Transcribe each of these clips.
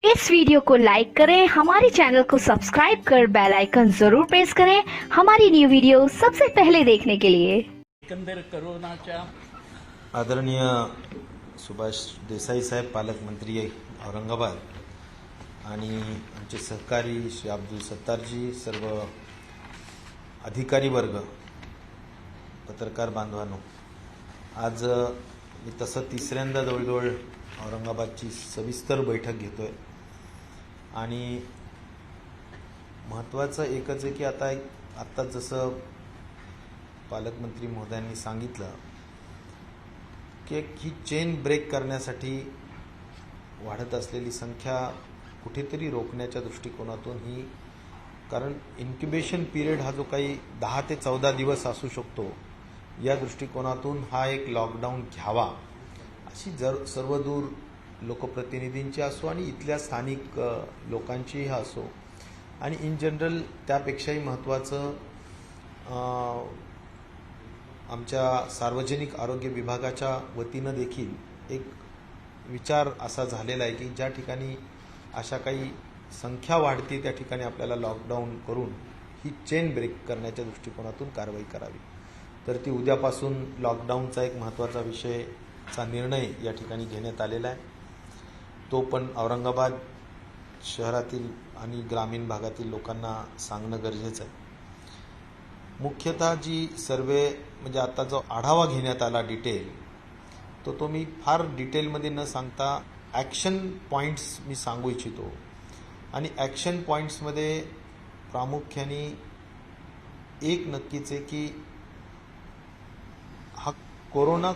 इस video को like करें, हमारे चैनल को सब्सक्राइब कर बेल आइकन जरूर प्रेस करें हमारी न्यू वीडियो सबसे पहले देखने के लिए। एकंदर कोरोनाच्या आदरणीय सुभाष देसाई साहेब पालकमंत्री औरंगाबाद आणि आमचे सहकारी श्री अब्दुल सत्तारजी, सर्व अधिकारी वर्ग, पत्रकार बांधवांनो, आज मी तसं तिसऱ्यांदा जवळजवळ औरंगाबादची सविस्तर बैठक घेतोय आणि महत्त्वाचं एकच आहे की आता जसं पालकमंत्री महोदयांनी सांगितलं की ही चेन ब्रेक करण्यासाठी वाढत असलेली संख्या कुठेतरी रोखण्याच्या दृष्टिकोनातून ही, कारण इन्क्युबेशन पिरियड हा जो काही 10 ते 14 दिवस असू शकतो, या दृष्टिकोनातून हा एक लॉकडाऊन घ्यावा अशी सर्वदूर लोकप्रतिनिधींची असो आणि इथल्या स्थानिक लोकांचीही असो, आणि इन जनरल त्यापेक्षाही महत्त्वाचं आमच्या सार्वजनिक आरोग्य विभागाच्या वतीनं देखील एक विचार असा झालेला आहे की ज्या ठिकाणी अशा काही संख्या वाढते त्या ठिकाणी आपल्याला लॉकडाऊन करून ही चेन ब्रेक करण्याच्या दृष्टिकोनातून कारवाई करावी. तर ती उद्यापासून लॉकडाऊनचा एक महत्त्वाचा विषयचा निर्णय या ठिकाणी घेण्यात आलेला आहे. तो पण औरंगाबाद शहरातील आणि ग्रामीण भागातील लोकांना सांगणं गरजेचं आहे. मुख्यतः जी सर्वे म्हणजे आता जो आढावा घेण्यात आला डिटेल, तो मी फार डिटेलमध्ये न सांगता ॲक्शन पॉईंट्स मी सांगू इच्छितो. आणि ॲक्शन पॉईंट्समध्ये प्रामुख्याने एक नक्कीच आहे की हा कोरोना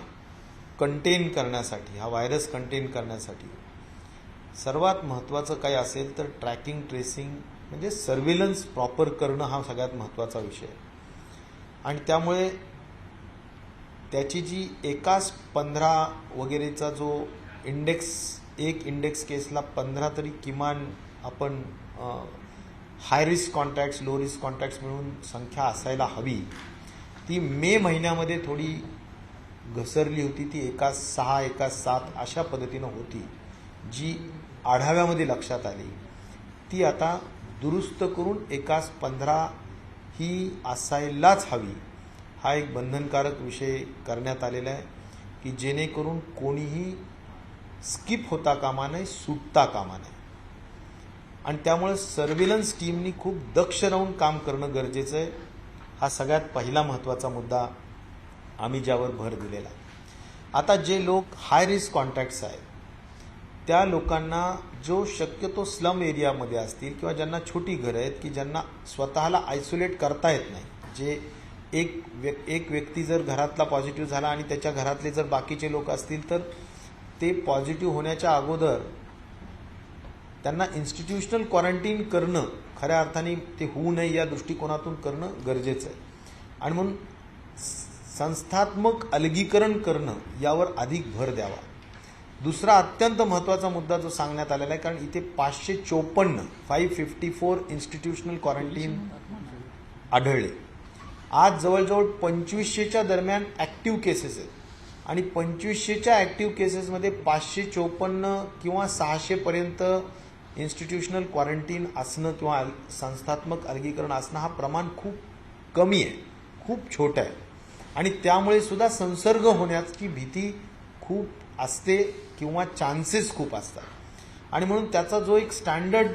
कंटेन करण्यासाठी, हा व्हायरस कंटेन करण्यासाठी सर्वात महत्त्वाचं काय असेल तर ट्रॅकिंग, ट्रेसिंग म्हणजे सर्व्हेलन्स प्रॉपर करणं हा सगळ्यात महत्त्वाचा विषय आहे. आणि त्यामुळे त्याची जी एकाच 15 वगैरेचा जो इंडेक्स, एक इंडेक्स केसला 15 तरी किमान आपण high risk contacts, low risk contacts मिळून संख्या असायला हवी, ती मे महिन्यामध्ये थोडी घसरली होती. ती एकाच 6, एकाच 7 अशा पद्धतीनं होती, जी आढाव्यामध्ये लक्षात आली. ती आता दुरुस्त करून एकाच 15 ही असायलाच हवी, हा एक बंधनकारक विषय करण्यात आलेला आहे की जेणेकरून कोणीही स्किप होता कामा नये, सुटता कामा नये. आणि त्यामुळे सर्व्हेलन्स टीमनी खूप दक्ष राहून काम करणं गरजेचं आहे. हा सगळ्यात पहिला महत्त्वाचा मुद्दा आम्ही ज्यावर भर दिलेला आहे. आता जे लोक हाय रिस्क कॉन्टॅक्ट्स आहेत त्या लोकांना, जो शक्यतो स्लम एरियामध्ये असतील किंवा ज्यांना छोटी घरं आहेत, की ज्यांना स्वतःला आयसोलेट करता येत नाही, जे एक व्यक्ती जर घरातला पॉझिटिव्ह झाला आणि त्याच्या घरातले जर बाकीचे लोक असतील तर ते पॉझिटिव्ह होण्याच्या अगोदर त्यांना इन्स्टिट्यूशनल क्वारंटीन करणं, खऱ्या अर्थाने ते होऊ नये या दृष्टिकोनातून करणं गरजेचं आहे. आणि म्हणून संस्थात्मक अलगीकरण करणं यावर अधिक भर द्यावा. दुसरा अत्यंत महत्त्वाचा मुद्दा जो सांगण्यात आलेला आहे, कारण इथे 554 इन्स्टिट्यूशनल क्वारंटीन आढळले. आज जवळजवळ 2500च्या दरम्यान ॲक्टिव्ह केसेस आहेत आणि 2500च्या ॲक्टिव्ह केसेसमध्ये 554 किंवा 600पर्यंत इन्स्टिट्यूशनल क्वारंटीन असणं किंवा संस्थात्मक अलगीकरण असणं हा प्रमाण खूप कमी आहे, खूप छोटं आहे. आणि त्यामुळे सुद्धा संसर्ग होण्याची भीती खूप असते किंवा चान्सेस खूप असतात. आणि म्हणून त्याचा जो एक स्टँडर्ड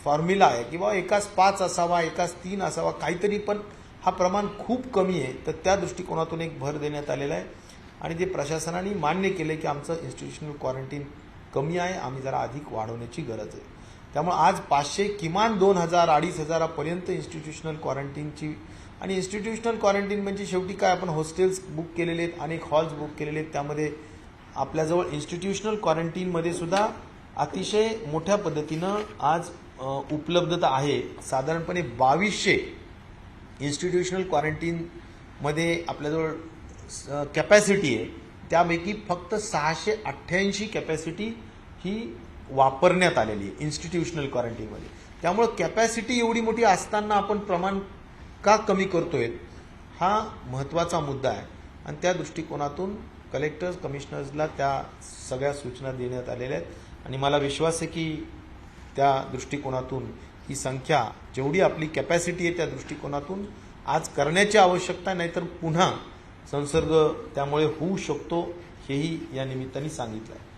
फॉर्म्युला आहे की बाबा एकाच 5 असावा, एकाच 3 असावा, काहीतरी, पण हा प्रमाण खूप कमी आहे. तर त्या दृष्टिकोनातून एक भर देण्यात आलेला आहे आणि जे प्रशासनाने मान्य केले की आमचं इन्स्टिट्यूशनल क्वारंटीन कमी आहे, आम्ही जरा अधिक वाढवण्याची गरज आहे. त्यामुळे आज 500 किमान 2000, 2500पर्यंत इन्स्टिट्यूशनल क्वारंटीनची. आणि इन्स्टिट्यूशनल क्वारंटीन म्हणजे शेवटी काय, आपण हॉस्टेल्स बुक केलेले आहेत, अनेक हॉल्स बुक केलेले आहेत, त्यामध्ये आपल्याजवळ इन्स्टिट्यूशनल क्वारंटीनमध्ये सुद्धा अतिशय मोठ्या पद्धतीनं आज उपलब्धता आहे. साधारणपणे 2200 इन्स्टिट्यूशनल क्वारंटीनमध्ये आपल्याजवळ कॅपॅसिटी आहे. त्यापैकी फक्त 688 कॅपॅसिटी ही वापरण्यात आलेली आहे इन्स्टिट्यूशनल क्वारंटीनमध्ये. त्यामुळं कॅपॅसिटी एवढी मोठी असताना आपण प्रमाण का कमी करतोय, हा महत्त्वाचा मुद्दा आहे. आणि त्या दृष्टिकोनातून कलेक्टर्स, कमिशनर्सला त्या सगळ्या सूचना देण्यात आलेल्या आहेत आणि मला विश्वास आहे की त्या दृष्टिकोनातून ही संख्या जेवढी आपली कॅपॅसिटी आहे त्या दृष्टिकोनातून आज करण्याची आवश्यकता, नाहीतर पुन्हा संसर्ग त्यामुळे होऊ शकतो हेही या निमित्ताने सांगितलं आहे.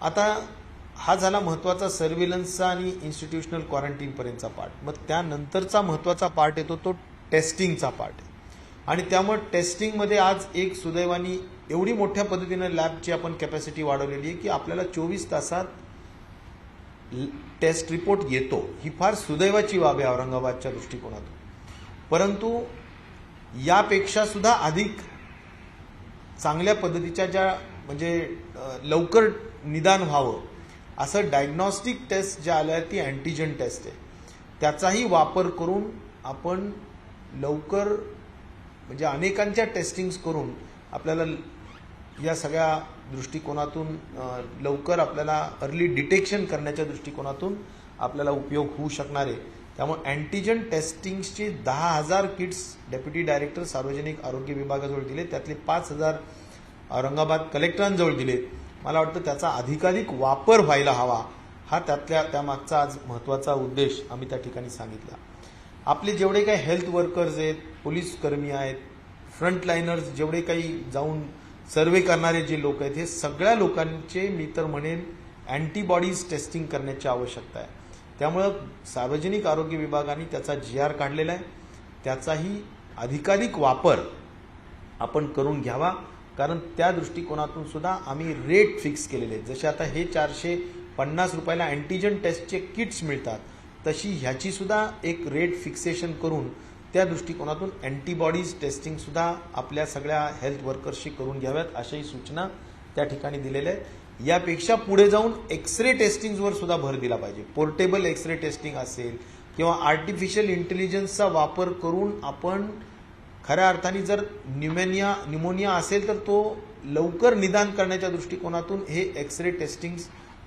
आता हा झाला महत्त्वाचा सर्व्हिलन्सचा आणि इन्स्टिट्यूशनल क्वारंटीनपर्यंतचा पार्ट. मग त्यानंतरचा महत्त्वाचा पार्ट येतो तो टेस्टिंगचा पार्ट आहे. आणि त्यामुळे टेस्टिंगमध्ये आज एक सुदैवानी एवढी मोठ्या पद्धतीनं लॅबची आपण कॅपॅसिटी वाढवलेली आहे की आपल्याला 24 तासात टेस्ट रिपोर्ट येतो. ही फार सुदैवाची बाब आहे औरंगाबादच्या दृष्टिकोनातून. परंतु यापेक्षा सुद्धा अधिक चांगल्या पद्धतीच्या ज्या म्हणजे लवकर निदान व्हावं असं डायग्नॉस्टिक टेस्ट ज्या आल्या ती अँटीजन टेस्ट आहे. त्याचाही वापर करून आपण लवकर म्हणजे अनेकांच्या टेस्टिंग्स करून आपल्याला या सगळ्या दृष्टिकोनातून लवकर आपल्याला अर्ली डिटेक्शन करण्याच्या दृष्टिकोनातून आपल्याला उपयोग होऊ शकणार आहे. त्यामुळे अँटीजन टेस्टिंगचे 10,000 किट्स डेप्युटी डायरेक्टर सार्वजनिक आरोग्य विभागाजवळ दिले, त्यातले 5,000 औरंगाबाद कलेक्टरांजवळ दिले. मला वाटतं त्याचा अधिकाधिक वापर व्हायला हवा, हा त्यामागचा आज महत्त्वाचा उद्देश आम्ही त्या ठिकाणी सांगितला. आपले जेवढे काही हेल्थ वर्कर्स आहेत, पोलीस कर्मी आहेत, फ्रंटलाइनर्स, जेवढे काही जाऊन सर्वे करणारे जे लोक आहेत, हे सगळ्या लोकांचे मी तर म्हणेन अँटीबॉडीज टेस्टिंग करण्याची आवश्यकता आहे. त्यामुळं सार्वजनिक आरोग्य विभागाने त्याचा GR काढलेला आहे. त्याचाही अधिकाधिक वापर आपण करून घ्यावा, कारण त्या दृष्टिकोनातून सुद्धा आम्ही रेट फिक्स केलेले आहेत. जसे आता हे 450 रुपयाला अँटीजन टेस्टचे किट्स मिळतात, तशी ह्याची सुद्धा एक रेट फिक्सेशन करून त्या दृष्टिकोनातून अँटीबॉडीज टेस्टिंग सुद्धा आपल्या सगळ्या हेल्थ वर्कर्सशी करून घ्याव्यात, अशाही सूचना त्या ठिकाणी दिलेल्या आहेत. यापेक्षा पुढे जाऊन एक्सरे टेस्टिंगवर सुद्धा भर दिला पाहिजे. पोर्टेबल एक्सरे टेस्टिंग असेल किंवा आर्टिफिशियल इंटेलिजन्सचा वापर करून आपण खऱ्या अर्थाने जर न्यूमोनिया असेल तर तो लवकर निदान करण्याच्या दृष्टिकोनातून हे एक्सरे टेस्टिंग,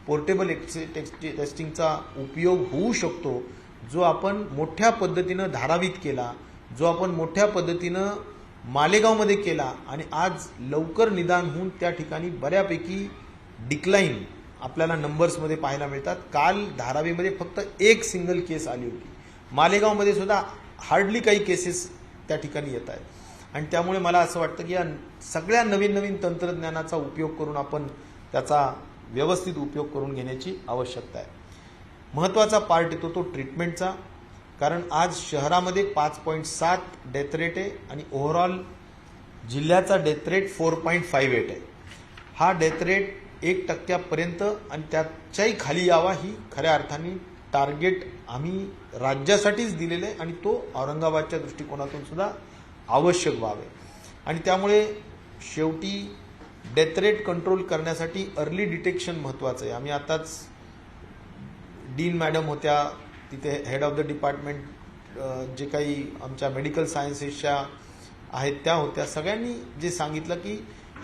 पोर्टेबल एक्सरे टेस्टिंगचा उपयोग होऊ शकतो, जो आपण मोठ्या पद्धतीनं धारावीत केला, जो आपण मोठ्या पद्धतीनं मालेगावमध्ये केला आणि आज लवकर निदान होऊन त्या ठिकाणी बऱ्यापैकी डिक्लाइन आपल्याला नंबर्समध्ये पाहायला मिळतात. काल धारावीमध्ये फक्त एक सिंगल केस आली होती. मालेगावमध्ये सुद्धा हार्डली काही केसेस त्या ठिकाणी येत आहेत. आणि त्यामुळे मला असं वाटतं की या सगळ्या नवीन नवीन तंत्रज्ञानाचा उपयोग करून आपण त्याचा व्यवस्थित उपयोग करून घेण्याची आवश्यकता आहे. महत्त्वाचा पार्ट येतो तो ट्रीटमेंटचा, कारण आज शहरामध्ये 5.7 डेथ रेट आहे आणि ओव्हरऑल जिल्ह्याचा डेथ रेट 4.58 आहे. हा डेथ रेट 1% आणि त्याच्याही खाली यावा ही खऱ्या अर्थाने टार्गेट आम्ही राज्यासाठीच दिलेलं आहे आणि तो औरंगाबादच्या दृष्टिकोनातून सुद्धा आवश्यक व्हावे. आणि त्यामुळे शेवटी डेथ रेट कंट्रोल करण्यासाठी अर्ली डिटेक्शन महत्त्वाचं आहे. आम्ही आताच डीन मॅडम होत्या तिथे, हेड ऑफ द डिपार्टमेंट जे काही आमच्या मेडिकल सायन्सेसच्या आहेत त्या होत्या. सगळ्यांनी जे सांगितलं की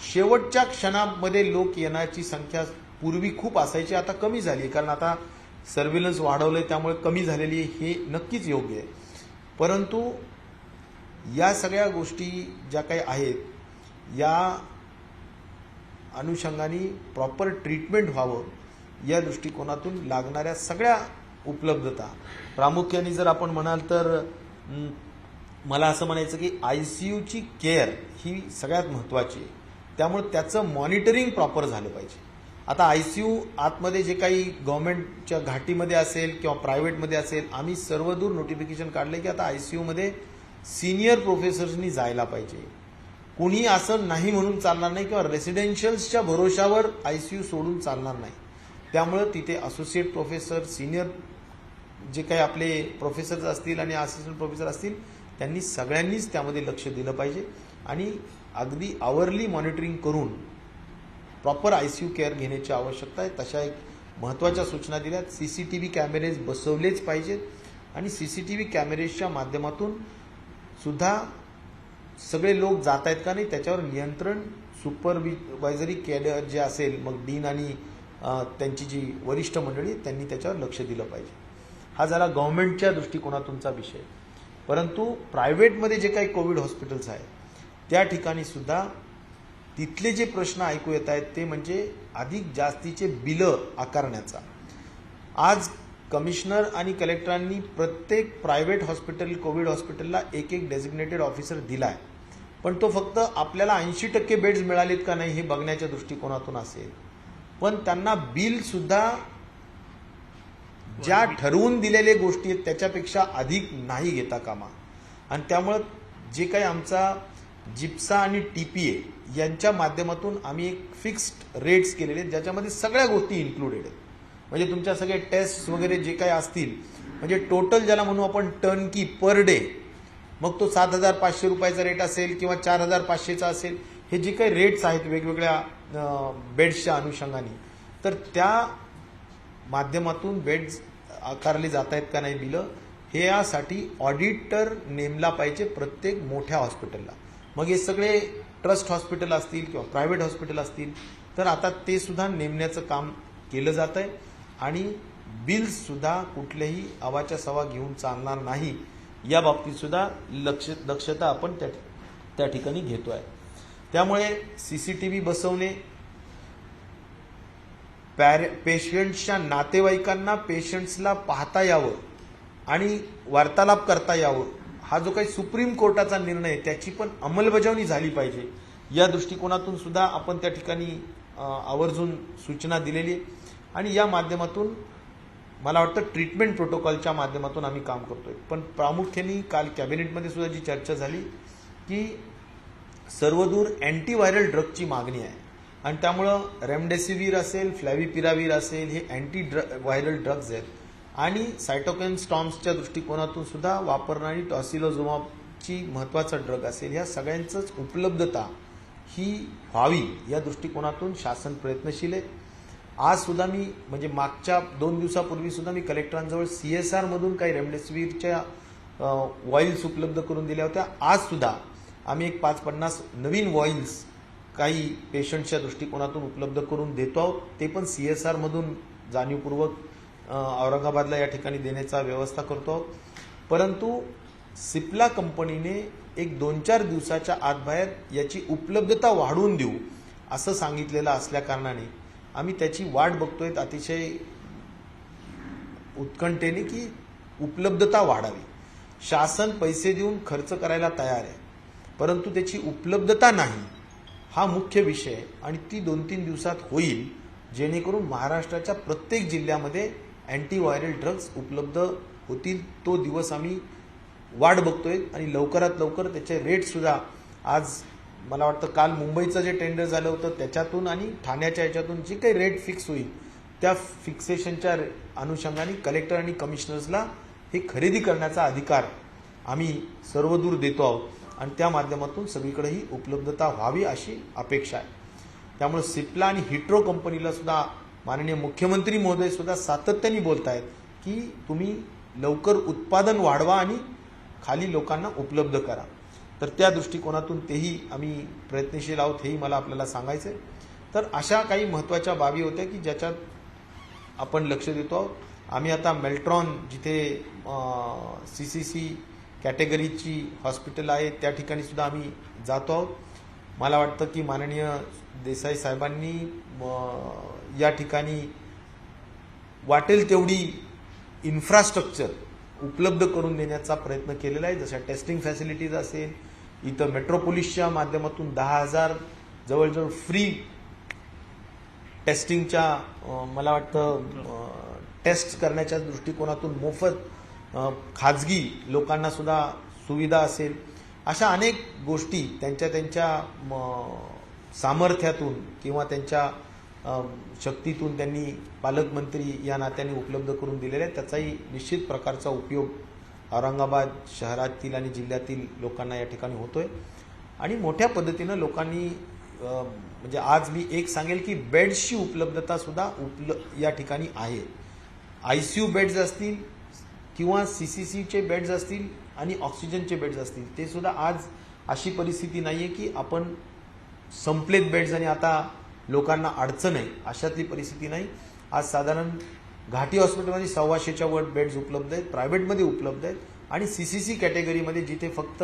शेवटच्या क्षणामध्ये लोक येण्याची संख्या पूर्वी खूप असायची, आता कमी झाली आहे, कारण आता सर्व्हिलन्स वाढवलंय त्यामुळे कमी झालेली आहे, हे नक्कीच योग्य आहे. परंतु या सगळ्या गोष्टी ज्या काही आहेत या अनुषंगाने प्रॉपर ट्रीटमेंट व्हावं या दृष्टिकोनातून लागणाऱ्या सगळ्या उपलब्धता, प्रामुख्याने जर आपण म्हणाल तर मला असं म्हणायचं की ICUची केअर ही सगळ्यात महत्त्वाची आहे. त्यामुळे त्याचं मॉनिटरिंग प्रॉपर झालं पाहिजे. आता ICU आतमध्ये जे काही गव्हर्नमेंटच्या घाटीमध्ये असेल किंवा प्रायव्हेटमध्ये असेल, आम्ही सर्वदूर नोटिफिकेशन काढले की आता ICUमध्ये सिनियर प्रोफेसर्सनी जायला पाहिजे. कुणी असं नाही म्हणून चालणार नाही किंवा रेसिडेन्शियल्सच्या भरोशावर ICU सोडून चालणार नाही. त्यामुळं तिथे असोसिएट प्रोफेसर, सिनियर जे काही आपले प्रोफेसर्स असतील आणि असिस्टंट प्रोफेसर असतील, त्यांनी सगळ्यांनीच त्यामध्ये लक्ष दिलं पाहिजे आणि अगदी आवरली मॉनिटरिंग करून प्रॉपर ICU केअर घेण्याची आवश्यकता आहे. तशा एक महत्त्वाच्या सूचना दिल्यात. CCTV कॅमेरेज बसवलेच पाहिजेत आणि CCTV कॅमेरेजच्या माध्यमातून सुद्धा सगळे लोक जात आहेत का नाही त्याच्यावर नियंत्रण सुपरवायझरी कॅडर जे असेल, मग डीन आणि त्यांची जी वरिष्ठ मंडळी त्यांनी त्याच्यावर लक्ष दिलं पाहिजे. हा झाला गव्हर्नमेंटच्या दृष्टिकोनातूनचा विषय. परंतु प्रायव्हेटमध्ये जे काही कोविड हॉस्पिटल्स आहेत त्या ठिकाणी सुद्धा तिथले जे प्रश्न ऐकू येत आहेत ते म्हणजे अधिक जास्तीचे बिलं आकारण्याचा. आज कमिशनर आणि कलेक्टरांनी प्रत्येक प्रायव्हेट हॉस्पिटल, कोविड हॉस्पिटलला एक डेझिग्नेटेड ऑफिसर दिला आहे, पण तो फक्त आपल्याला 80% बेड्स मिळालेत का नाही हे बघण्याच्या दृष्टिकोनातून असेल, पण त्यांना बिल सुद्धा ज्या ठरवून दिलेल्या गोष्टी आहेत त्याच्यापेक्षा अधिक नाही घेता कामा. आणि त्यामुळं जे काही आमचा जिप्सा आणि TPA यांच्या माध्यमातून आम्ही एक फिक्स्ड रेट्स केलेले आहेत, ज्याच्यामध्ये सगळ्या गोष्टी इन्क्लुडेड आहेत. म्हणजे तुमच्या सगळे टेस्ट वगैरे जे काही असतील, म्हणजे टोटल ज्याला म्हणू आपण टर्नकी पर डे, मग तो 7,500 रुपयाचा रेट असेल किंवा 4,500चा असेल, हे जे काही रेट्स आहेत वेगवेगळ्या बेड्सच्या अनुषंगाने, तर त्या माध्यमातून बेड्स आकारले जात आहेत का नाही बिलं, हे यासाठी ऑडिटर नेमला पाहिजे प्रत्येक मोठ्या हॉस्पिटलला. मग हे सगळे ट्रस्ट हॉस्पिटल असतील किंवा प्रायव्हेट हॉस्पिटल असतील, तर आता ते सुद्धा नेमण्याचं काम केलं जात आहे आणि बिल्स सुद्धा कुठल्याही अवाच्या सवा घेऊन चालणार नाही या बाबतीत सुद्धा दक्षता आपण त्या ठिकाणी घेतोय. त्यामुळे CCTV बसवणे, पेशंट्सच्या नातेवाईकांना पेशंट्सला पाहता यावं आणि वार्तालाप करता यावं, हा जो काही सुप्रीम कोर्टाचा निर्णय आहे त्याची पण अंमलबजावणी झाली पाहिजे या दृष्टिकोनातून सुद्धा आपण त्या ठिकाणी आवर्जून सूचना दिलेली आहे. आणि या माध्यमातून मला वाटतं ट्रीटमेंट प्रोटोकॉलच्या माध्यमातून आम्ही काम करतोय. पण प्रामुख्याने काल कॅबिनेटमध्ये सुद्धा जी चर्चा झाली की सर्वदूर अँटीव्हायरल ड्रगची मागणी आहे आणि त्यामुळं रेमडेसिवीर असेल, फ्लॅव्हिपिरावीर असेल, हे व्हायरल ड्रग्ज आहेत आणि सायटोकाईन स्टॉर्म्सच्या दृष्टिकोनातून सुद्धा वापरणारी टॉसिलोझुमाबची महत्त्वाचा ड्रग असेल, या सगळ्यांचंच उपलब्धता ही व्हावी या दृष्टिकोनातून शासन प्रयत्नशील आहे. आज सुद्धा मी म्हणजे मागच्या 2 दिवसापूर्वी सुद्धा मी कलेक्टरांजवळ CSR मधून काही रेमडेसिवीरच्या वॉइल्स उपलब्ध करून दिल्या होत्या. आज सुद्धा आम्ही एक 550 नवीन वॉइल्स काही पेशंटच्या दृष्टिकोनातून उपलब्ध करून देतो आहोत. ते पण CSR मधून जाणीवपूर्वक औरंगाबादला या ठिकाणी देण्याचा व्यवस्था करतो आहोत. परंतु सिप्ला कंपनीने एक 2-4 दिवसाच्या आत बाहेर याची उपलब्धता वाढवून देऊ असं सांगितलेलं असल्या कारणाने आम्ही त्याची वाट बघतोय अतिशय उत्कंठेने की उपलब्धता वाढावी. शासन पैसे देऊन खर्च करायला तयार आहे, परंतु त्याची उपलब्धता नाही हा मुख्य विषय आहे आणि ती 2-3 दिवसात होईल, जेणेकरून महाराष्ट्राच्या प्रत्येक जिल्ह्यामध्ये अँटीव्हायरल ड्रग्ज उपलब्ध होतील. तो दिवस आम्ही वाट बघतोय आणि लवकरात लवकर त्याचे रेट सुद्धा आज मला वाटतं काल मुंबईचं जे टेंडर झालं होतं त्याच्यातून आणि ठाण्याच्या याच्यातून जे काही रेट फिक्स होईल त्या फिक्सेशनच्या अनुषंगाने कलेक्टर आणि कमिशनर्सला हे खरेदी करण्याचा अधिकार आम्ही सर्वदूर देतो आहोत आणि त्या माध्यमातून सगळीकडे ही उपलब्धता व्हावी अशी अपेक्षा आहे. त्यामुळे सिप्ला आणि हिट्रो कंपनीला सुद्धा माननीय मुख्यमंत्री महोदय सुद्धा सातत्याने बोलत आहेत की तुम्ही लवकर उत्पादन वाढवा आणि खाली लोकांना उपलब्ध करा. तर त्या दृष्टिकोनातून तेही आम्ही प्रयत्नशील आहोत, हेही मला आपल्याला सांगायचं आहे. तर अशा काही महत्त्वाच्या बाबी होत्या की ज्याच्यात आपण लक्ष देतो आहोत. आम्ही आता मेल्ट्रॉन जिथे CCC कॅटेगरीची हॉस्पिटल आहे त्या ठिकाणी सुद्धा आम्ही जातो आहोत. मला वाटतं की माननीय देसाई साहेबांनी या ठिकाणी वाटेल तेवढी इन्फ्रास्ट्रक्चर उपलब्ध करून देण्याचा प्रयत्न केलेला आहे. जशा टेस्टिंग फॅसिलिटीज असेल, इथं मेट्रोपोलिसच्या माध्यमातून 10,000 जवळजवळ फ्री टेस्टिंगच्या मला वाटतं टेस्ट करण्याच्या दृष्टिकोनातून मोफत खाजगी लोकांना सुद्धा सुविधा असेल, अशा अनेक गोष्टी त्यांच्या सामर्थ्यातून किंवा त्यांच्या शक्तीतून त्यांनी पालकमंत्री या नात्याने उपलब्ध करून दिलेल्या आहेत. त्याचाही निश्चित प्रकारचा उपयोग औरंगाबाद शहरातील आणि जिल्ह्यातील लोकांना या ठिकाणी होतोय आणि मोठ्या पद्धतीनं लोकांनी म्हणजे आज मी एक सांगेल की बेड्सची उपलब्धता सुद्धा या ठिकाणी आहे. ICU बेड्स असतील किंवा CCCचे बेड्स असतील आणि ऑक्सिजनचे बेड्स असतील, ते सुद्धा आज अशी परिस्थिती नाहीये की आपण संपलेत बेड्स आणि आता लोकांना अडचण आहे, अशातली परिस्थिती नाही. आज साधारण घाटी हॉस्पिटलमध्ये 125च्या वर बेड्स उपलब्ध आहेत, प्रायव्हेटमध्ये उपलब्ध आहेत आणि CCC कॅटेगरीमध्ये जिथे फक्त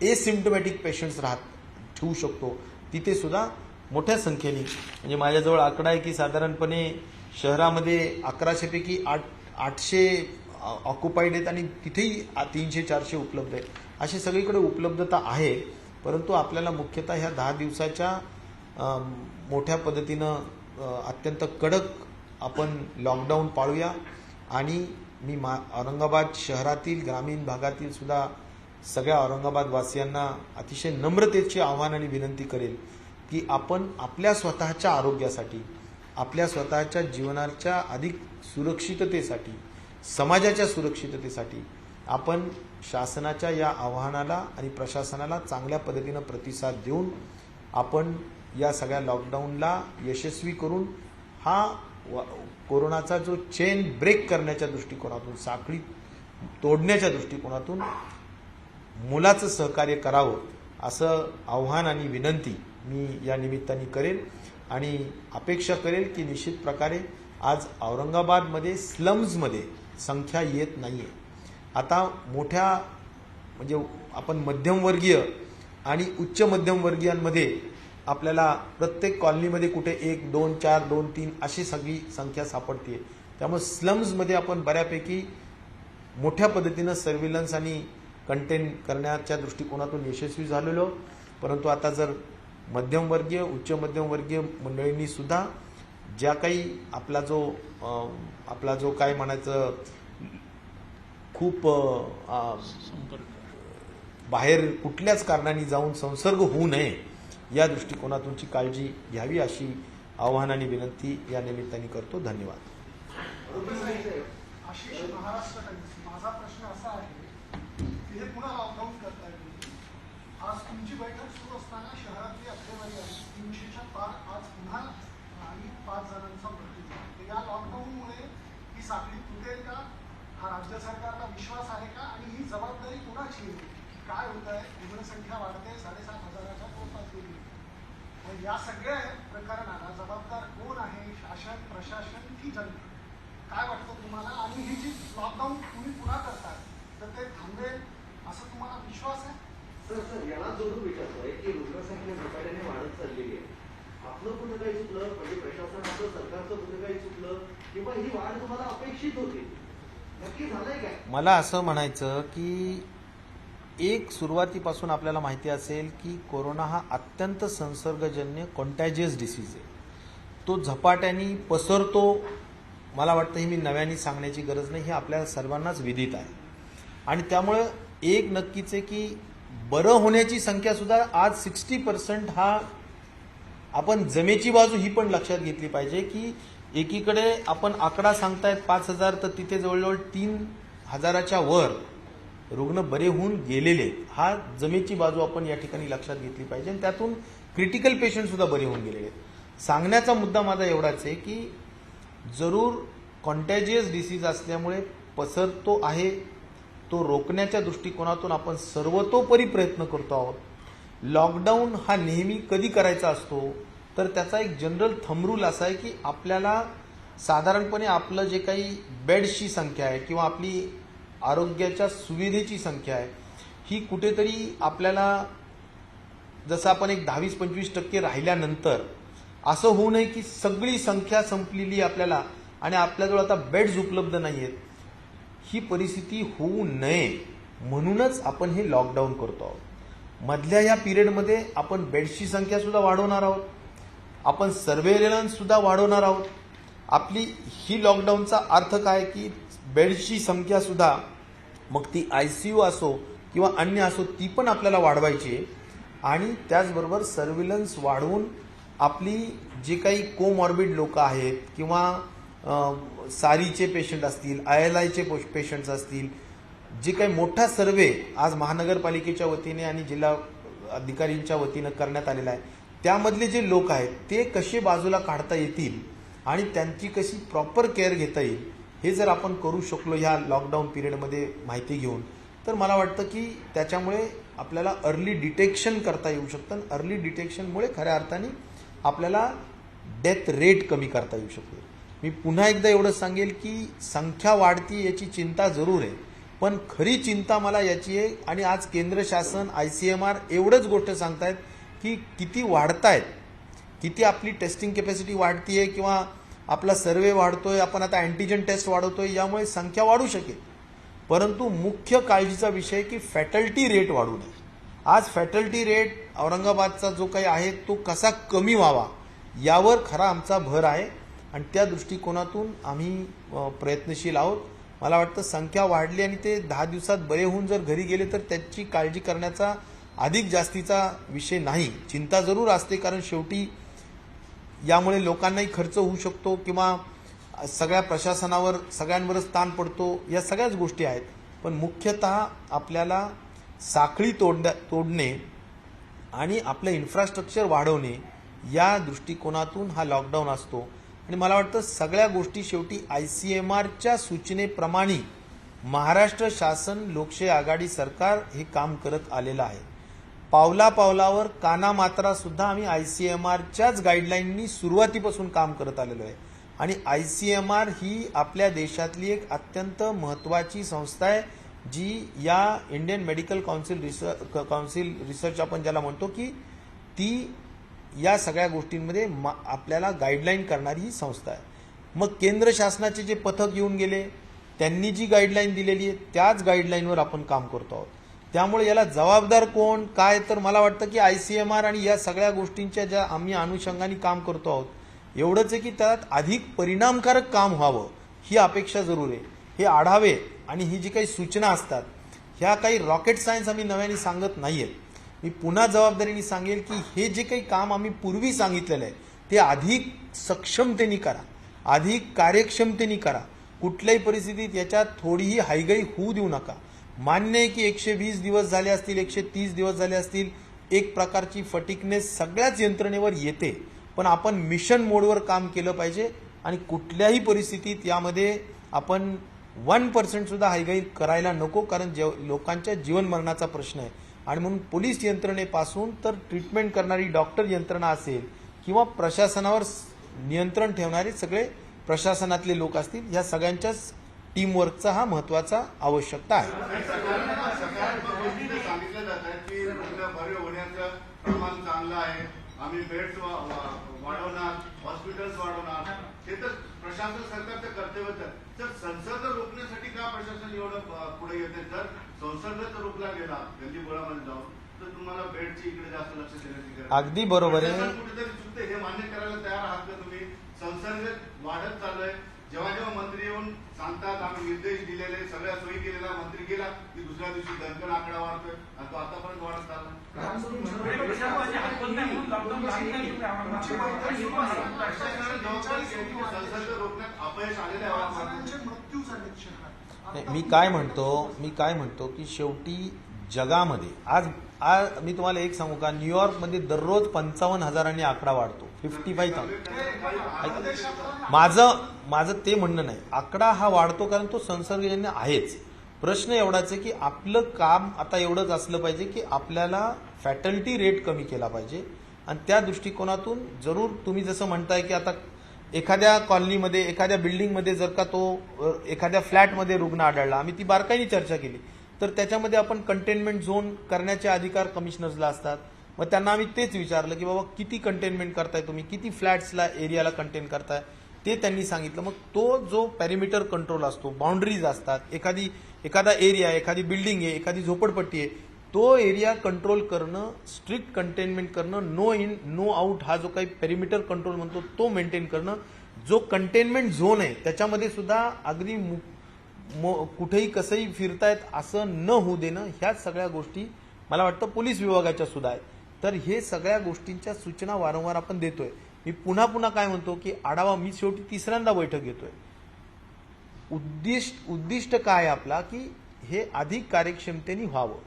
एसिम्प्टोमॅटिक पेशंट्स ठेवू शकतो तिथे सुद्धा मोठ्या संख्येने, म्हणजे माझ्याजवळ आकडा आहे की साधारणपणे शहरामध्ये 1100 पैकी 800 ऑक्युपाईड आहेत आणि तिथेही 300-400 उपलब्ध आहेत. अशी सगळीकडे उपलब्धता आहे. परंतु आपल्याला मुख्यतः ह्या 10 दिवसाच्या मोठ्या पद्धतीनं अत्यंत कडक आपण लॉकडाऊन पाळूया. आणि मी औरंगाबाद शहरातील ग्रामीण भागातील सुद्धा सगळ्या औरंगाबाद वासियांना अतिशय नम्रतेची आव्हान आणि विनंती करेल की आपण आपल्या स्वतःच्या आरोग्यासाठी, आपल्या स्वतःच्या जीवनाच्या अधिक सुरक्षिततेसाठी, समाजाच्या सुरक्षिततेसाठी आपण शासनाच्या या आव्हानाला आणि प्रशासनाला चांगल्या पद्धतीनं प्रतिसाद देऊन आपण या सगळ्या लॉकडाऊनला यशस्वी करून हा कोरोनाचा जो चेन ब्रेक करण्याच्या दृष्टिकोनातून, साखळी तोडण्याच्या दृष्टिकोनातून मुलाचं सहकार्य करावं असं आव्हान आणि विनंती मी या निमित्ताने करेल. आणि अपेक्षा करेल की निश्चित प्रकारे आज औरंगाबादमध्ये स्लम्समध्ये संख्या येत नाहीये. आता मोठ्या म्हणजे आपण मध्यमवर्गीय आणि उच्च मध्यमवर्गीयांमध्ये आपल्याला प्रत्येक कॉलनीमध्ये कुठे 1, 2, 4, 2, 3 अशी सगळी संख्या सापडते. त्यामुळे स्लम्समध्ये आपण बऱ्यापैकी मोठ्या पद्धतीनं सर्व्हिलन्स आणि कंटेन करण्याच्या दृष्टिकोनातून यशस्वी झालेलो. परंतु आता जर मध्यमवर्गीय, उच्च मध्यमवर्गीय मंडळींनी सुद्धा ज्या काही आपला जो काय म्हणायचं खूप बाहेर कुठल्याच कारणाने जाऊन संसर्ग होऊ नये या दृष्टिकोनातूनची काळजी घ्यावी अशी आव्हान आणि विनंती या निमित्ताने करतो. धन्यवाद. आशिष महाराष्ट्र टाइम्स. माझा प्रश्न असा आहे की हे पुन्हा लॉकडाऊन करताय तुम्ही. आज तुमची बैठक सुरू असताना शहरातली आकडेवारी आहे 300च्या पार आज पुन्हा आणि 5 जणांचा मृत्यू झाला. तर या लॉकडाऊनमुळे ही साखळी तुटेल का? हा राज्य सरकारला विश्वास आहे का? आणि ही जबाबदारी कुणाची आहे? काय होत आहे? रुग्णसंख्या वाढते, 7,500च्या पोटात गेली. मग या सगळ्या प्रकरणाला जबाबदार कोण आहे? शासन, प्रशासन की जनता? काय वाटतं तुम्हाला? आणि ही जी लॉकडाऊन तुम्ही पुन्हा करताय तर ते थांबेल असं तुम्हाला विश्वास आहे? सर याला जोडून विचारतोय की रुग्णसंख्या झपाट्याने वाढत चाललेली आहे. आपलं कुठं काही चुकलं, म्हणजे प्रशासनाचं, सरकारचं कुठं काही चुकलं, किंवा ही वाढ तुम्हाला अपेक्षित होती, नक्की झालंय काय? मला असं म्हणायचं की एक सुरुवातीपासून आपल्याला माहिती असेल की कोरोना हा अत्यंत संसर्गजन्य कॉन्टॅजियस डिसीज आहे. तो झपाट्याने पसरतो. मला वाटतं ही मी नव्याने सांगण्याची गरज नाही, हे आपल्या सर्वांनाच विदित आहे. आणि त्यामुळं एक नक्कीच आहे की बरं होण्याची संख्या सुद्धा आज 60% हा आपण जमेची बाजू ही पण लक्षात घेतली पाहिजे की एकीकडे आपण आकडा सांगतायत 5,000 तर तिथे जवळजवळ 3,000च्या वर रुग्ण बरे होऊन गेलेले. हा जमेची बाजू आपण या ठिकाणी लक्षात घेतली पाहिजे. आणि त्यातून क्रिटिकल पेशंट सुद्धा बरे होऊन गेलेले. सांगण्याचा मुद्दा माझा एवढाच आहे की जरूर कॉन्टॅजियस डिसीज असल्यामुळे पसरतो आहे, तो रोखण्याच्या दृष्टिकोनातून आपण सर्वतोपरी प्रयत्न करतो आहोत. लॉकडाऊन हा नेहमी कधी करायचा असतो तर त्याचा एक जनरल थंब रूल असा आहे की आपल्याला साधारणपणे आपलं जे काही बेड्सची संख्या आहे किंवा आपली आरोग्याच्या सुविधेची संख्या आहे ही कुठेतरी आपल्याला जसं आपण एक 10-20% राहिल्यानंतर असं होऊ नये की सगळी संख्या संपलेली आपल्याला आणि आपल्याजवळ आता बेड्स उपलब्ध नाही आहेत. ही परिस्थिती होऊ नये म्हणूनच आपण हे लॉकडाऊन करतो आहोत. मधल्या या पिरियडमध्ये आपण बेड्सची संख्या सुद्धा वाढवणार आहोत, आपण सर्व्हेलन्स सुद्धा वाढवणार आहोत. आपली ही लॉकडाऊनचा अर्थ काय की बेड्सची संख्या सुद्धा मग ती ICU असो किंवा अन्य असो ती पण आपल्याला वाढवायची आहे. आणि त्याचबरोबर सर्व्हेलन्स वाढवून आपली जे काही कोमॉर्बिड लोक आहेत किंवा सारीचे पेशंट असतील, ILIचे पेशंट्स असतील, जे काही मोठा सर्वे आज महानगरपालिकेच्या वतीने आणि जिल्हा अधिकाऱ्यांच्या वतीनं करण्यात आलेला आहे त्यामधले जे लोक आहेत ते कसे बाजूला काढता येतील आणि त्यांची कशी प्रॉपर केअर घेता येईल हे जर आपण करू शकलो ह्या लॉकडाऊन पिरियडमध्ये माहिती घेऊन तर मला वाटतं की त्याच्यामुळे आपल्याला अर्ली डिटेक्शन करता येऊ शकतं. अर्ली डिटेक्शनमुळे खऱ्या अर्थाने आपल्याला डेथ रेट कमी करता येऊ शकतो. मी पुन्हा एकदा एवढं सांगेल की संख्या वाढती याची चिंता जरूर आहे, पण खरी चिंता मला याची आहे आणि आज केंद्र शासन ICMR एवढंच गोष्ट सांगतायत की किती वाढतायत, किती आपली टेस्टिंग कॅपॅसिटी वाढतीये किंवा आपला सर्वे वाढतोय, आपण आता अँटीजन टेस्ट वाढवतोय, यामुळे संख्या वाढू शकेल. परंतु मुख्य काळजीचा विषय की फॅटल्टी रेट वाढू नये. आज फॅटल्टी रेट औरंगाबादचा जो काही आहे तो कसा कमी व्हावा यावर खरा आमचा भर आहे आणि त्या दृष्टिकोनातून आम्ही प्रयत्नशील आहोत. मला वाटतं संख्या वाढली आणि ते 10 दिवसात बरे होऊन जर घरी गेले तर त्याची काळजी करण्याचा अधिक जास्तीचा विषय नाही. चिंता जरूर असते, कारण शेवटी यामुळे लोकांनाही खर्च होऊ शकतो किंवा सगळ्या प्रशासनावर सगळ्यांवरच ताण पडतो, या सगळ्याच गोष्टी आहेत. पण मुख्यतः आपल्याला साखळी तोडणे आणि आपलं इन्फ्रास्ट्रक्चर वाढवणे या दृष्टिकोनातून हा लॉकडाऊन असतो. आणि मला वाटतं सगळ्या गोष्टी शेवटी ICMRच्या सूचनेप्रमाणे महाराष्ट्र शासन, लोकशाही आघाडी सरकार हे काम करत आलेलं आहे. पावला पावलावर कानामात्रा सुद्धा आम्ही ICMRच्याच गाईडलाईननी सुरुवातीपासून काम करत आलेलो आहे. आणि ICMR ही आपल्या देशातली एक अत्यंत महत्त्वाची संस्था आहे, जी या इंडियन मेडिकल काउन्सिल रिसर्च आपण ज्याला म्हणतो की ती या सगळ्या गोष्टींमध्ये आपल्याला गाईडलाईन करणारी ही संस्था आहे. मग केंद्र शासनाचे जे पथक येऊन गेले, त्यांनी जी गाईडलाईन दिलेली आहे त्याच गाईडलाईनवर आपण काम करतो आहोत. त्यामुळे याला जबाबदार कोण काय, तर मला वाटतं की ICMR आणि या सगळ्या गोष्टींच्या ज्या आम्ही अनुषंगाने काम करतो आहोत, एवढंच आहे की त्यात अधिक परिणामकारक काम व्हावं ही अपेक्षा जरूर आहे. हे आढावे आणि ही जी काही सूचना असतात ह्या काही रॉकेट सायन्स आम्ही नव्याने सांगत नाहीयेत. मी पुन्हा जबाबदारीने सांगेल की हे जे काही काम आम्ही पूर्वी सांगितलेलं आहे ते अधिक सक्षमतेने करा, अधिक कार्यक्षमतेने करा. कुठल्याही परिस्थितीत याच्यात थोडीही हायगई होऊ देऊ नका. मान्य आहे की 120 दिवस झाले असतील, 130 दिवस झाले असतील, एक प्रकारची फटिकनेस सगळ्याच यंत्रणेवर येते, पण आपण मिशन मोडवर काम केलं पाहिजे आणि कुठल्याही परिस्थितीत यामध्ये आपण 1% सुद्धा हायगाई करायला नको, कारण लोकांच्या जीवन मरणाचा प्रश्न आहे. आणि म्हणून पोलीस यंत्रणेपासून तर ट्रीटमेंट करणारी डॉक्टर यंत्रणा असेल किंवा प्रशासनावर नियंत्रण ठेवणारे सगळे प्रशासनातले लोक असतील, या सगळ्यांच्याच टीमवर्कचा हा महत्त्वाचा आवश्यकता आहे. सांगितलं जात आहे की रुग्ण बरे होण्याचं प्रमाण चांगलं आहे, आम्ही बेड्स वाढवणार, हॉस्पिटल्स वाढवणार, हे तर प्रशासन सरकारचं कर्तव्यच आहे. तर संसर्ग रोखण्यासाठी का प्रशासन एवढं पुढे येते? जर संसर्ग तर रोखला गेला गल्लीबोळामध्ये जाऊन, तर तुम्हाला बेडची इकडे जास्त लक्ष देण्याची गरज. अगदी बरोबर आहे. कुठेतरी चुकते हे मान्य करायला तयार आहात का तुम्ही? संसर्ग वाढत चाललंय, जेव्हा जेव्हा मंत्री येऊन सांगतात आम्ही निर्देश दिलेले, सगळ्या सोयी केलेला, मंत्री गेला की दुसऱ्या दिवशी दणकन आकडा वाढतोय आणि तो आतापर्यंत वाढत चालला. संसर्ग रोखण्यात अपयश आलेले आहे. मृत्यू झाले शहरात. मी काय म्हणतो की शेवटी जगामध्ये आज मी तुम्हाला एक सांगू का, न्यूयॉर्कमध्ये दररोज 55,000 आकडा वाढतो, 55,000. माझं ते म्हणणं नाही, आकडा हा वाढतो कारण तो संसर्गजन्य आहेच. प्रश्न एवढाच आहे की आपलं काम आता एवढंच असलं पाहिजे की आपल्याला फॅटल्टी रेट कमी केला पाहिजे. आणि त्या दृष्टिकोनातून जरूर तुम्ही जसं म्हणताय की आता एखाद्या कॉलनीमध्ये, एखाद्या बिल्डिंगमध्ये जर का तो एखाद्या फ्लॅटमध्ये रुग्ण आढळला, आम्ही ती बारकाईने चर्चा केली, तर त्याच्यामध्ये आपण कंटेनमेंट झोन करण्याचे अधिकार कमिशनर्सला असतात. मग त्यांना आम्ही तेच विचारलं की बाबा किती कंटेनमेंट करताय तुम्ही, किती फ्लॅट्सला एरियाला कंटेन करताय, ते त्यांनी सांगितलं. मग तो जो पॅरिमीटर कंट्रोल असतो, बाउंड्रीज असतात, एखादा एरिया, एखादी बिल्डिंग आहे, एखादी झोपडपट्टी आहे, तो एरिया कंट्रोल करणं, स्ट्रिक्ट कंटेनमेंट करणं, नो इन नो आउट हा जो काही पेरिमीटर कंट्रोल म्हणतो तो मेंटेन करणं, जो कंटेनमेंट झोन आहे त्याच्यामध्ये सुद्धा अगदी कुठेही कसंही फिरतायत असं न होऊ देणं, ह्या सगळ्या गोष्टी मला वाटतं पोलीस विभागाच्या सुद्धा आहेत. तर हे सगळ्या गोष्टींच्या सूचना वारंवार आपण देतोय. मी पुन्हा काय म्हणतो की आढावा, मी शेवटी तिसऱ्यांदा बैठक घेतोय. उद्दिष्ट काय आपला की हे अधिक कार्यक्षमतेने व्हावं,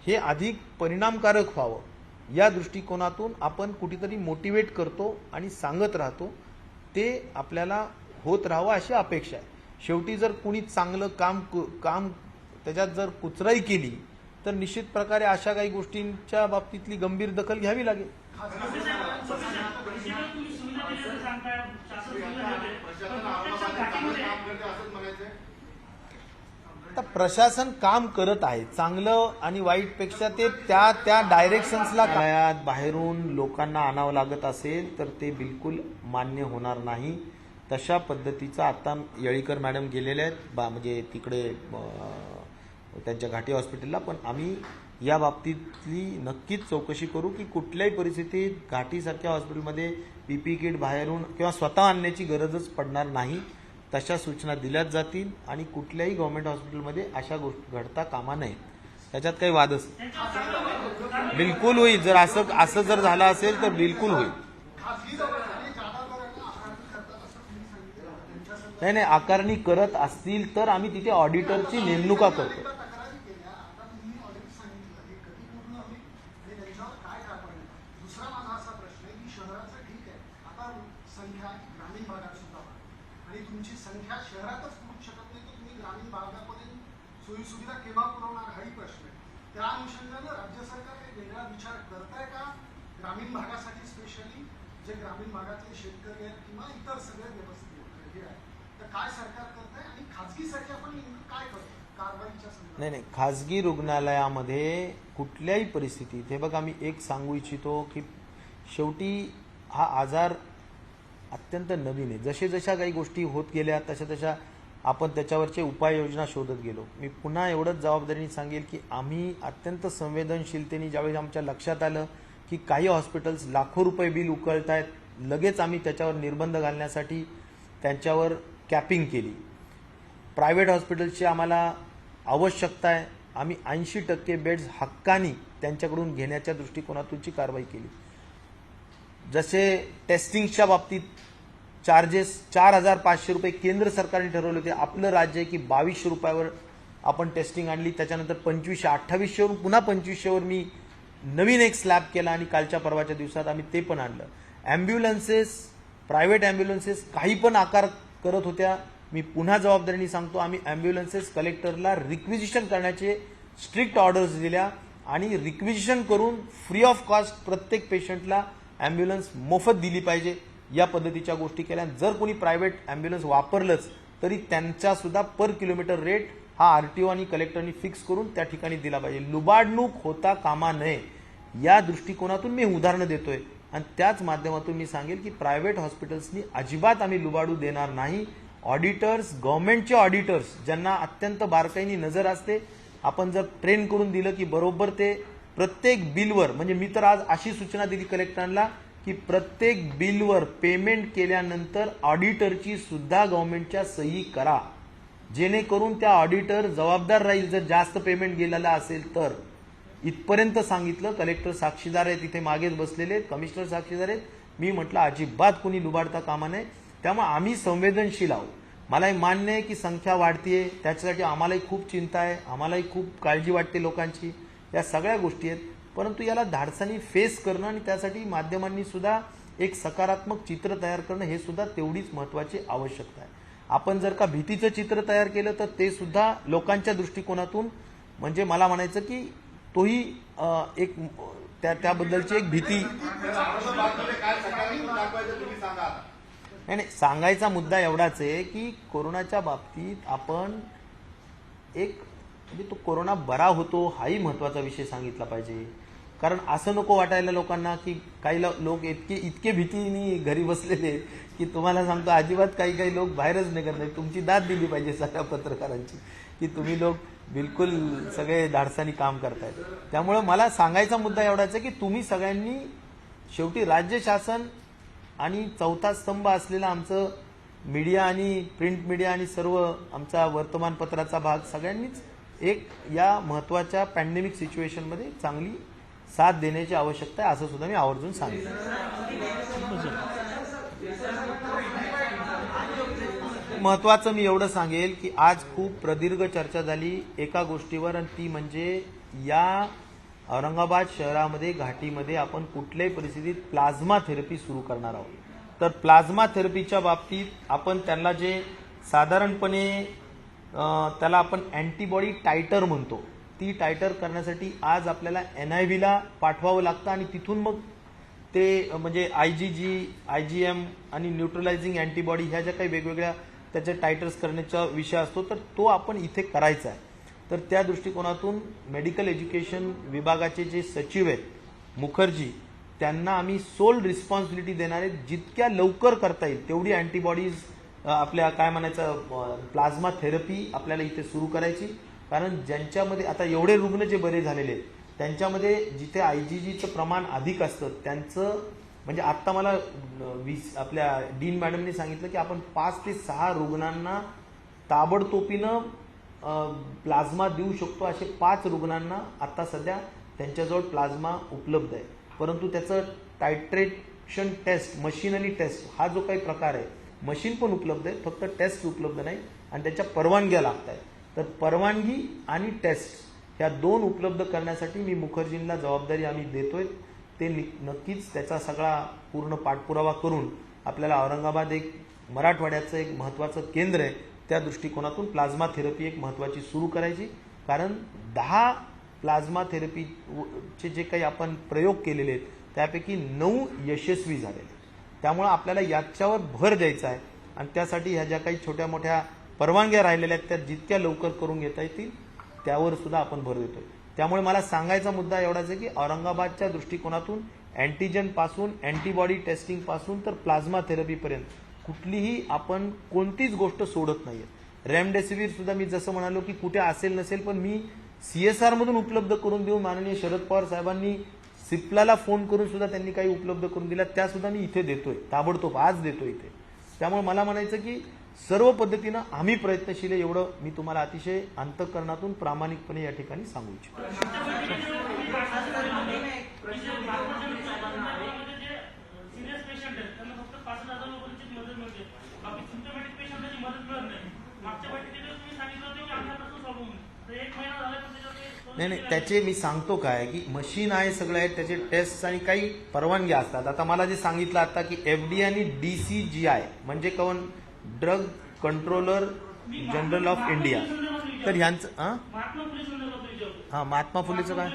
हे अधिक परिणामकारक व्हावं, या दृष्टिकोनातून आपण कुठेतरी मोटिवेट करतो आणि सांगत राहतो. ते आपल्याला होत राहावं अशी अपेक्षा आहे. शेवटी जर कुणी चांगलं काम त्याच्यात जर कुचराई केली तर निश्चित प्रकारे अशा काही गोष्टींच्या बाबतीतली गंभीर दखल घ्यावी लागेल. आता प्रशासन काम करत आहे, चांगलं आणि वाईटपेक्षा ते त्या डायरेक्शन्सला काळात बाहेरून लोकांना आणावं लागत असेल तर ते बिलकुल मान्य होणार नाही. तशा पद्धतीचं आता येळीकर मॅडम गेलेल्या आहेत म्हणजे तिकडे त्यांच्या घाटी हॉस्पिटलला, पण आम्ही या बाबतीतली नक्कीच चौकशी करू की कुठल्याही परिस्थितीत घाटीसारख्या हॉस्पिटलमध्ये पीपी किट बाहेरून किंवा स्वतः आणण्याची गरजच पडणार नाही. तशा सूचना दिल्याच जातील आणि कुठल्याही गव्हर्नमेंट हॉस्पिटलमध्ये अशा गोष्टी घडता कामा नये. त्याच्यात काही वादच बिलकुल होईल. जर असं जर झालं असेल तर बिलकुल होईल. खासगी दवाखाने जादा दराने आकारणी करतात असं तुम्ही सांगितलं त्यांच्यासंदर्भात नाही आकारणी करत असतील तर आम्ही तिथे ऑडिटरची नेमणुका करतो. तक्रारी केल्या. आता तुम्ही ऑलरेडी सांगितलं हे कधी पूर्ण होईल आणि त्यांच्यावर काय कारवाई होणार. दुसरा माझा असा प्रश्न आहे की शहराचं ठीक आहे, आता संख्या ग्रामीण भागात सुद्धा वाढ आणि तुमची संख्या शहरातच पुरू शकत नाही तर तुम्ही ग्रामीण भागापर्यंत सोयीसुविधा केव्हा पुरवणार हाही प्रश्न आहे. त्या अनुषंगानं राज्य सरकार काही वेगळा विचार करत आहे का ग्रामीण भागासाठी, स्पेशली जे ग्रामीण भागातले शेतकरी आहेत किंवा इतर सगळे व्यवस्थित हे आहे, तर काय सरकार करत आहे आणि खाजगी सरकार पण नेमकं काय करतं कारवाईच्या संदर्भात? नाही खाजगी रुग्णालयामध्ये कुठल्याही परिस्थितीत हे बघा मी एक सांगू इच्छितो की शेवटी हा आजार अत्यंत नवीन आहे. जशा काही गोष्टी होत गेल्या तशा आपण त्याच्यावरचे उपाययोजना शोधत गेलो. मी पुन्हा एवढंच जबाबदारीने सांगेल की आम्ही अत्यंत संवेदनशीलतेने ज्यावेळी आमच्या लक्षात आलं की काही हॉस्पिटल्स लाखो रुपये बिल उकळतायत, लगेच आम्ही त्याच्यावर निर्बंध घालण्यासाठी त्यांच्यावर कॅपिंग केली. प्रायव्हेट हॉस्पिटल्सची आम्हाला आवश्यकता आहे, आम्ही 80% बेड्स हक्कानी त्यांच्याकडून घेण्याच्या दृष्टिकोनातूनची कारवाई केली. जसे टेस्टिंगच्या बाबतीत चार्जेस 4,500 रुपये केंद्र सरकारने ठरवले होते. आपलं राज्य आहे की 2,200 रुपयावर आपण टेस्टिंग आणली. त्याच्यानंतर 2,500-2,800 वरून पुन्हा 2,500 मी नवीन एक स्लॅब केला आणि कालच्या परवाच्या दिवसात आम्ही ते पण आणलं. ॲम्ब्युलन्सेस, प्रायव्हेट ॲम्ब्युलन्सेस काही पण आकार करत होत्या. मी पुन्हा जबाबदारीने सांगतो आम्ही ॲम्ब्युलन्सेस कलेक्टरला रिक्विजिशन करण्याचे स्ट्रिक्ट ऑर्डर्स दिल्या आणि रिक्विजिशन करून फ्री ऑफ कॉस्ट प्रत्येक पेशंटला ॲम्ब्युलन्स मोफत दिली पाहिजे या पद्धतीच्या गोष्टी केल्या. जर कोणी प्रायव्हेट ॲम्ब्युलन्स वापरलंच तरी त्यांचा सुद्धा पर किलोमीटर रेट हा आरटीओ आणि कलेक्टरनी फिक्स करून त्या ठिकाणी दिला पाहिजे. लुबाडणूक होता कामा नये या दृष्टिकोनातून मी उदाहरणं देतोय आणि त्याच माध्यमातून मी सांगेल की प्रायव्हेट हॉस्पिटल्सनी अजिबात आम्ही लुबाडू देणार नाही. ऑडिटर्स, गव्हर्नमेंटचे ऑडिटर्स ज्यांना अत्यंत बारकाईने नजर असते, आपण जर ट्रेन करून दिलं की बरोबर ते प्रत्येक बिलवर, म्हणजे मी तर आज अशी सूचना दिली कलेक्टरांना की प्रत्येक बिलवर पेमेंट केल्यानंतर ऑडिटरची सुद्धा गव्हर्नमेंटच्या सही करा, जेणेकरून त्या ऑडिटर जबाबदार राहील जर जास्त पेमेंट गेलेला असेल तर. इथपर्यंत सांगितलं. कलेक्टर साक्षीदार आहेत, इथे मागेच बसलेले आहेत, कमिशनर साक्षीदार आहेत. मी म्हटलं अजिबात कोणी लुबाडता कामा नये. त्यामुळे आम्ही संवेदनशील आहोत. मलाही मान्य आहे की संख्या वाढतीये, त्याच्यासाठी आम्हालाही खूप चिंता आहे, आम्हालाही खूप काळजी वाटते लोकांची, या सगळ्या गोष्टी आहेत. परंतु याला धाडसानी फेस करणं आणि त्यासाठी माध्यमांनी सुद्धा एक सकारात्मक चित्र तयार करणं हे सुद्धा तेवढीच महत्वाची आवश्यकता आहे. आपण जर का भीतीचं चित्र तयार केलं तर ते सुद्धा लोकांच्या दृष्टिकोनातून, म्हणजे मला म्हणायचं की तोही एक त्याबद्दलची एक भीती. काय सकारात्मक दाखवायचं तुम्ही सांगा आता. नाही सांगायचा मुद्दा एवढाच आहे की कोरोनाच्या बाबतीत आपण एक म्हणजे तो कोरोना बरा होतो हाही महत्वाचा विषय सांगितला पाहिजे. कारण असं नको वाटायला लोकांना की काही लोक इतके भीतीने घरी बसलेले की तुम्हाला सांगतो अजिबात काही लोक बाहेरच निघत नाही. तुमची दाद दिली पाहिजे सगळ्या पत्रकारांची की तुम्ही लोक बिलकुल सगळे धाडसानी काम करतायत. त्यामुळे मला सांगायचा मुद्दा एवढाच आहे की तुम्ही सगळ्यांनी शेवटी राज्य शासन आणि चौथा स्तंभ असलेला आमचं मीडिया आणि प्रिंट मीडिया आणि सर्व आमचा वर्तमानपत्राचा भाग सगळ्यांनीच एक या महत्वाच्या पॅन्डेमिक सिच्युएशनमध्ये चांगली साथ देण्याची आवश्यकता आहे असं सुद्धा मी आवर्जून सांगितलं. महत्वाचं मी एवढं सांगेल की आज खूप प्रदीर्घ चर्चा झाली एका गोष्टीवर आणि ती म्हणजे या औरंगाबाद शहरामध्ये घाटीमध्ये आपण कुठल्याही परिस्थितीत प्लाझ्मा थेरपी सुरू करणार आहोत. तर प्लाझ्मा थेरपीच्या बाबतीत आपण त्यांना जे साधारणपणे त्याला आपण अँटीबॉडी टायटर म्हणतो, ती टायटर करण्यासाठी आज आपल्याला NIVला पाठवावं लागतं आणि तिथून मग ते म्हणजे IgG, IgM आणि न्यूट्रलायझिंग अँटीबॉडी ह्या ज्या काही वेगवेगळ्या त्याचे टायटर्स करण्याचा विषय असतो, तर तो आपण इथे करायचा आहे. तर त्या दृष्टिकोनातून मेडिकल एज्युकेशन विभागाचे जे सचिव आहेत मुखर्जी, त्यांना आम्ही सोल रिस्पॉन्सिबिलिटी देणार आहे. जितक्या लवकर करता येईल तेवढी अँटीबॉडीज आपल्या काय म्हणायचं प्लाझ्मा थेरपी आपल्याला इथे सुरू करायची. कारण ज्यांच्यामध्ये आता एवढे रुग्ण जे बरे झालेले आहेत त्यांच्यामध्ये जिथे IgGचं प्रमाण अधिक असतं त्यांचं म्हणजे आत्ता मला आपल्या डीन मॅडमने सांगितलं की आपण 5 ते 6 रुग्णांना ताबडतोबीनं प्लाझ्मा देऊ शकतो. असे 5 रुग्णांना आता सध्या त्यांच्याजवळ प्लाझ्मा उपलब्ध आहे. परंतु त्याचं टायट्रेशन टेस्ट, मशीन आणि टेस्ट हा जो काही प्रकार आहे, मशीन पण उपलब्ध आहे, फक्त टेस्ट उपलब्ध नाही आणि त्याच्या परवानग्या लागत आहेत. तर परवानगी आणि टेस्ट ह्या 2 उपलब्ध करण्यासाठी मी मुखर्जींना जबाबदारी आम्ही देतोय. ते नक्कीच त्याचा सगळा पूर्ण पाठपुरावा करून आपल्याला औरंगाबाद एक मराठवाड्याचं एक महत्त्वाचं केंद्र आहे, त्या दृष्टिकोनातून प्लाझ्मा थेरपी एक महत्त्वाची सुरू करायची. कारण 10 प्लाझ्मा थेरपीचे जे काही आपण प्रयोग केलेले आहेत त्यापैकी 9 यशस्वी झालेले. त्यामुळे आपल्याला याच्यावर भर द्यायचा आहे आणि त्यासाठी ह्या ज्या काही छोट्या मोठ्या परवानग्या राहिलेल्या आहेत त्या जितक्या लवकर करून घेता येतील त्यावर सुद्धा आपण भर देतोय. त्यामुळे मला सांगायचा मुद्दा एवढाच आहे की औरंगाबादच्या दृष्टिकोनातून अँटीजन पासून अँटीबॉडी टेस्टिंग पासून तर प्लाझ्मा थेरपीपर्यंत कुठलीही आपण कोणतीच गोष्ट सोडत नाहीये. रेमडेसिवीर सुद्धा मी जसं म्हणालो की कुठे असेल नसेल पण मी CSR मधून उपलब्ध करून देऊन माननीय शरद पवार साहेबांनी सिप्लाला फोन करून सुद्धा त्यांनी काही उपलब्ध करून दिल्या, त्या सुद्धा मी इथे देतोय, ताबडतोब आज देतोय इथे. त्यामुळे मला म्हणायचं की सर्व पद्धतीनं आम्ही प्रयत्नशील आहे, एवढं मी तुम्हाला अतिशय अंतःकरणातून प्रामाणिकपणे या ठिकाणी सांगू इच्छितो. नाही, त्याचे मी सांगतो काय की मशीन आहे, सगळं आहे, त्याचे टेस्ट आणि काही परवानग्या असतात. आता मला जे सांगितलं आता की FDA आणि DCGI म्हणजे कोण drug controller general of India, तर ह्यांचं महात्मा फुलेचं काय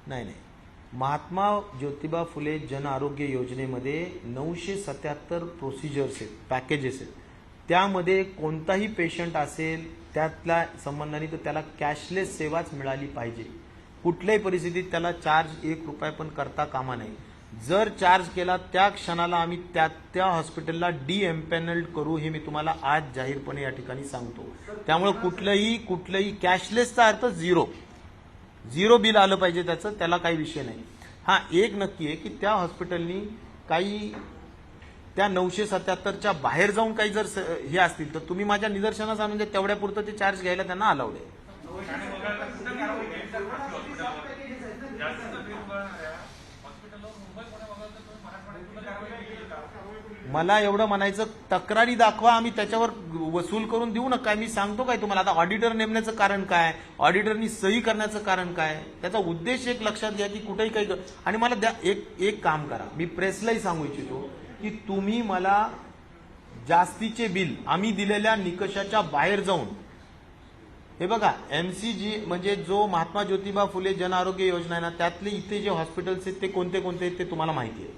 नाही, महात्मा ज्योतिबा फुले जन आरोग्य योजनेमध्ये 977 प्रोसिजर्स आहेत, पॅकेजेस आहेत. त्यामध्ये कोणताही पेशंट असेल त्यातल्या संबंधाने तर त्याला कॅशलेस सेवाच मिळाली पाहिजे. कुठल्याही परिस्थितीत त्याला चार्ज 1 रुपया पण करता कामा नये. जर चार्ज केला त्या क्षणाला आम्ही त्या हॉस्पिटलला डिएम्पॅनल्ड करू, हे मी तुम्हाला आज जाहीरपणे या ठिकाणी सांगतो. त्यामुळे कुठलंही कॅशलेसचा अर्थ झिरो बिल आलं पाहिजे त्याचं, त्याला काही विषय नाही. हा एक नक्की आहे की त्या हॉस्पिटलनी काही त्या 977च्या बाहेर जाऊन काही जर हे असतील तर तुम्ही माझ्या निदर्शनास आणून तेवढ्यापुरतं ते चार्ज घ्यायला त्यांना अलाउड आहे. मला एवढं म्हणायचं, तक्रारी दाखवा, आम्ही त्याच्यावर वसूल करून देऊ नका. मी सांगतो काय तुम्हाला, आता ऑडिटर नेमण्याचं कारण काय, ऑडिटरनी सही करण्याचं कारण काय, त्याचा उद्देश एक लक्षात घ्या की कुठेही काही. आणि मला द्या एक काम करा, मी प्रेसलाही सांगू इच्छितो की तुम्ही मला जास्तीचे बिल आम्ही दिलेल्या निकषाच्या बाहेर जाऊन, हे बघा MCG म्हणजे जो महात्मा ज्योतिबा फुले जन आरोग्य योजना आहे ना, त्यातले इथे जे हॉस्पिटल्स आहेत ते कोणते आहेत ते तुम्हाला माहिती आहे.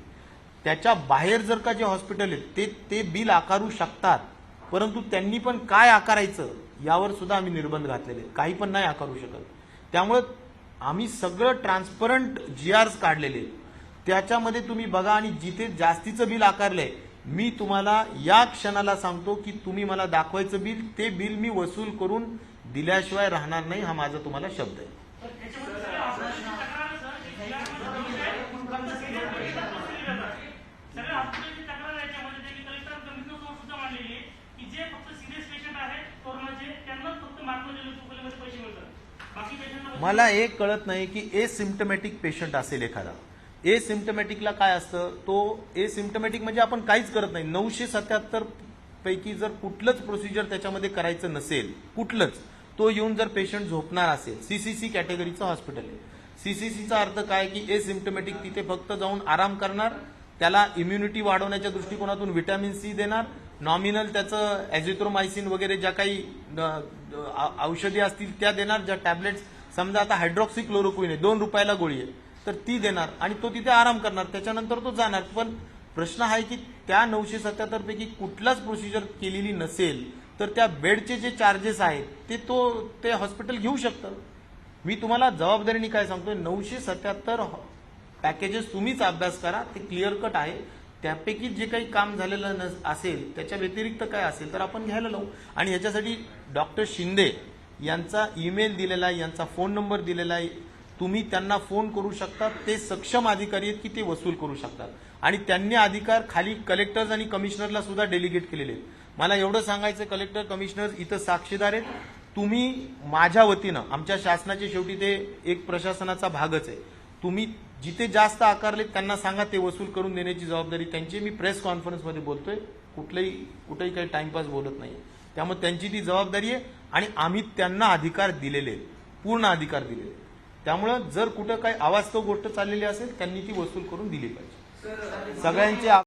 त्याच्या बाहेर जर का जे हॉस्पिटल आहेत ते बिल आकारू शकतात, परंतु त्यांनी पण काय आकारायचं यावर सुद्धा आम्ही निर्बंध घातलेले, काही पण नाही आकारू शकत. त्यामुळे आम्ही सगळं ट्रान्सपरंट GRs काढलेले, त्याच्यामध्ये तुम्ही बघा. आणि जिथे जास्तीचं बिल आकारलंय मी तुम्हाला या क्षणाला सांगतो की तुम्ही मला दाखवायचं बिल, ते बिल मी वसूल करून दिल्याशिवाय राहणार नाही, हा माझा तुम्हाला शब्द आहे. मला एक कळत नाही की एसिम्प्टमॅटिक पेशंट असेल एखादा, एसिम्प्टमॅटिकला काय असतं, तो एसिम्प्टमॅटिक म्हणजे आपण काहीच करत नाही. 977 पैकी जर कुठलंच प्रोसिजर त्याच्यामध्ये करायचं नसेल, कुठलंच, तो येऊन जर पेशंट झोपणार असेल, CCC कॅटेगरीचं हॉस्पिटल आहे. CCCचा अर्थ काय की एसिम्प्टमॅटिक तिथे फक्त जाऊन आराम करणार, त्याला इम्युनिटी वाढवण्याच्या दृष्टिकोनातून व्हिटॅमिन C देणार, नॉमिनल त्याचं ॲझिथ्रोमायसिन वगैरे ज्या काही औषधी असतील त्या देणार, ज्या टॅबलेट्स समजा आता हायड्रॉक्सिक्लोरोक्विन आहे, 2 रुपयाला गोळी आहे, तर ती देणार आणि तो तिथे आराम करणार, त्याच्यानंतर तो जाणार. पण प्रश्न आहे की त्या 977 पैकी कुठलाच प्रोसिजर केलेली नसेल तर त्या बेडचे जे चार्जेस आहेत ते हॉस्पिटल घेऊ शकतं. मी तुम्हाला जबाबदारीने काय सांगतोय, 977 पॅकेजेस तुम्हीच अभ्यास करा, ते क्लिअर कट आहे. त्यापैकी जे काही काम झालेलं असेल त्याच्या व्यतिरिक्त काय असेल तर आपण घ्यायला लावू. आणि याच्यासाठी डॉक्टर शिंदे यांचा ईमेल दिलेला आहे, यांचा फोन नंबर दिलेला आहे, तुम्ही त्यांना फोन करू शकता. ते सक्षम अधिकारी आहेत की ते वसूल करू शकतात आणि त्यांनी अधिकार खाली कलेक्टर्स आणि कमिशनरला सुद्धा डेलिगेट केलेले आहेत. मला एवढं सांगायचं, कलेक्टर कमिशनर इथं साक्षीदार आहेत. तुम्ही माझ्या वतीनं, आमच्या शासनाचे शेवटी ते एक प्रशासनाचा भागच आहे, तुम्ही जिथे जास्त आकारले त्यांना सांगा, ते वसूल करून देण्याची जबाबदारी त्यांची. मी प्रेस कॉन्फरन्समध्ये बोलतोय, कुठेही काही टाइमपास बोलत नाही. त्यामुळे त्यांची ती जबाबदारी आहे आणि आम्ही त्यांना अधिकार दिलेले आहेत, पूर्ण अधिकार दिलेले. त्यामुळं जर कुठं काही अवास्तव गोष्ट चाललेली असेल त्यांनी ती वसूल करून दिली पाहिजे. सगळ्यांचे